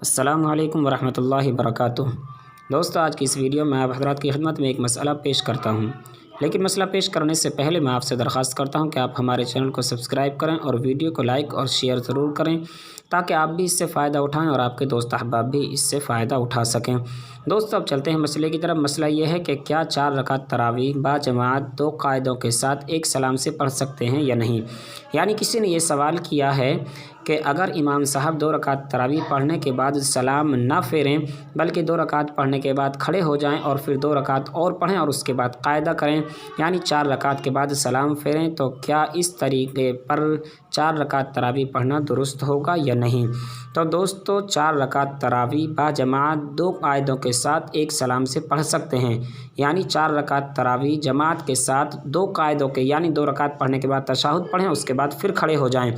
السلام علیکم ورحمۃ اللہ وبرکاتہ۔ دوستو، آج کی اس ویڈیو میں آپ حضرات کی خدمت میں ایک مسئلہ پیش کرتا ہوں، لیکن مسئلہ پیش کرنے سے پہلے میں آپ سے درخواست کرتا ہوں کہ آپ ہمارے چینل کو سبسکرائب کریں اور ویڈیو کو لائک اور شیئر ضرور کریں تاکہ آپ بھی اس سے فائدہ اٹھائیں اور آپ کے دوست احباب بھی اس سے فائدہ اٹھا سکیں۔ دوستو، اب چلتے ہیں مسئلے کی طرف۔ مسئلہ یہ ہے کہ کیا 4 رکعت تراویح با جماعت 2 قاعدوں کے ساتھ ایک سلام سے پڑھ سکتے ہیں یا نہیں؟ یعنی کسی نے یہ سوال کیا ہے کہ اگر امام صاحب 2 رکعت تراویح پڑھنے کے بعد سلام نہ پھیریں بلکہ 2 رکعت پڑھنے کے بعد کھڑے ہو جائیں اور پھر 2 رکعت اور پڑھیں اور اس کے بعد قاعدہ کریں، یعنی 4 رکعت کے بعد سلام پھیریں، تو کیا اس طریقے پر 4 رکعت تراویح پڑھنا درست ہوگا یا نہیں؟ تو دوستو، 4 رکعت تراویح با جماعت 2 قاعدوں کے ساتھ ایک سلام سے پڑھ سکتے ہیں، یعنی 4 رکعت تراویح جماعت کے ساتھ 2 قاعدوں کے، یعنی 2 رکعت پڑھنے کے بعد تشہد پڑھیں، اس کے بعد پھر کھڑے ہو جائیں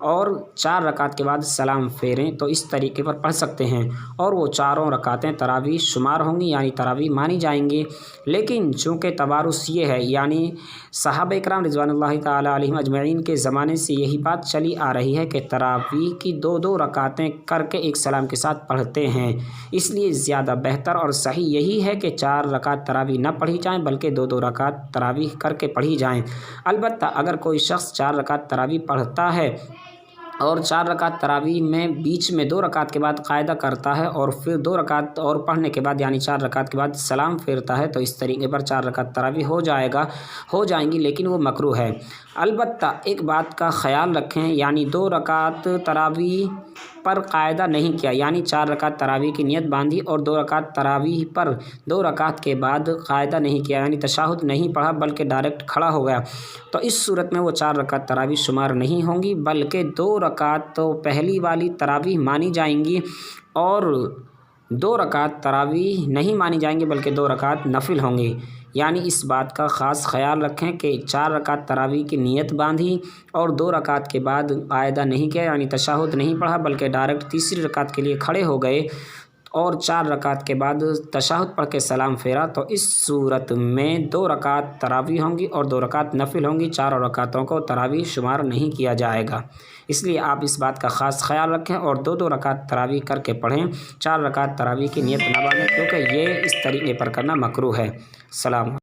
اور 4 رکعت کے بعد سلام پھیریں، تو اس طریقے پر پڑھ سکتے ہیں اور وہ چاروں رکعتیں تراویح شمار ہوں گی، یعنی تراویح مانی جائیں گی۔ لیکن چونکہ توارث یہ ہے، یعنی صحابہ کرام رضوان اللہ تعالی علیہم اجمعین کے زمانے سے یہی بات چلی آ رہی ہے کہ تراویح کی 2 رکعتیں کر کے ایک سلام کے ساتھ پڑھتے ہیں، اس لیے زیادہ بہتر اور صحیح یہی ہے کہ 4 رکعت تراویح نہ پڑھی جائیں بلکہ 2 رکعت تراویح کر کے پڑھی جائیں۔ البتہ اگر کوئی شخص 4 رکعت تراویح پڑھتا ہے اور 4 رکعت تراویح میں بیچ میں 2 رکعت کے بعد قاعدہ کرتا ہے اور پھر 2 رکعت اور پڑھنے کے بعد، یعنی 4 رکعت کے بعد سلام پھیرتا ہے، تو اس طریقے پر 4 رکعت تراویح ہو جائیں گی، لیکن وہ مکروہ ہے۔ البتہ ایک بات کا خیال رکھیں، یعنی 2 رکعت تراویح پر قاعدہ نہیں کیا، یعنی 4 رکعت تراویح کی نیت باندھی اور 2 رکعت تراویح پر 2 رکعت کے بعد قاعدہ نہیں کیا، یعنی تشہد نہیں پڑھا بلکہ ڈائریکٹ کھڑا ہو گیا، تو اس صورت میں وہ 4 رکعت تراویح شمار نہیں ہوں گی، بلکہ 2 رکعت تو پہلی والی تراویح مانی جائیں گی اور 2 رکعت تراویح نہیں مانی جائیں گی بلکہ 2 رکعت نفل ہوں گی۔ یعنی اس بات کا خاص خیال رکھیں کہ 4 رکعت تراویح کی نیت باندھی اور 2 رکعت کے بعد قاعدہ نہیں کیا، یعنی تشہد نہیں پڑھا بلکہ ڈائریکٹ تیسری رکعت کے لیے کھڑے ہو گئے اور 4 رکعت کے بعد تشہد پڑھ کے سلام پھیرا، تو اس صورت میں 2 رکعت تراویح ہوں گی اور 2 رکعت نفل ہوں گی، 4 رکعتوں کو تراویح شمار نہیں کیا جائے گا۔ اس لیے آپ اس بات کا خاص خیال رکھیں اور 2 رکعت تراویح کر کے پڑھیں، 4 رکعت تراویح کی نیت نہ باندھیں، کیونکہ یہ اس طریقے پر کرنا مکروہ ہے۔ سلام۔